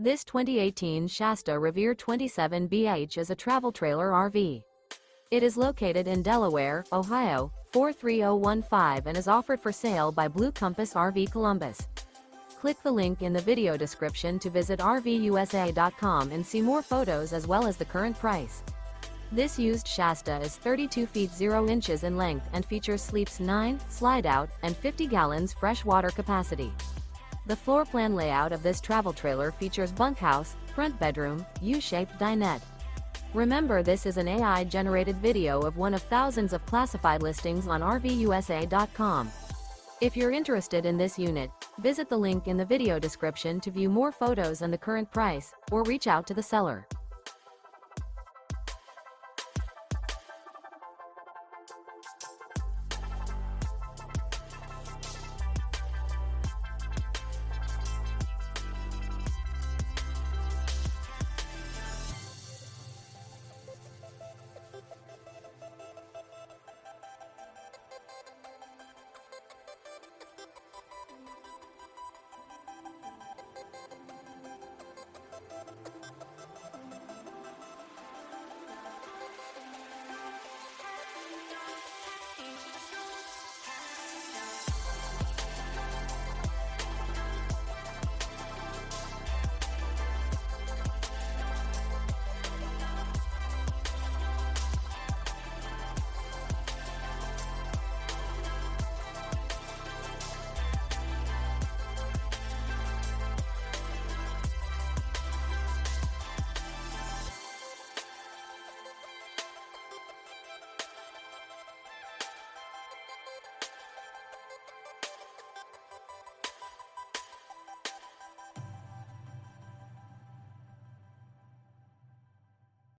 This 2018 Shasta Revere 27BH is a travel trailer RV. It is located in Delaware, Ohio, 43015 and is offered for sale by Blue Compass RV Columbus. Click the link in the video description to visit RVUSA.com and see more photos as well as the current price. This used Shasta is 32 feet 0 inches in length and features sleeps 9, slide-out, and 50 gallons fresh water capacity. The floor plan layout of this travel trailer features bunkhouse, front bedroom, U-shaped dinette. Remember, this is an AI-generated video of one of thousands of classified listings on RVUSA.com. If you're interested in this unit, visit the link in the video description to view more photos and the current price, or reach out to the seller.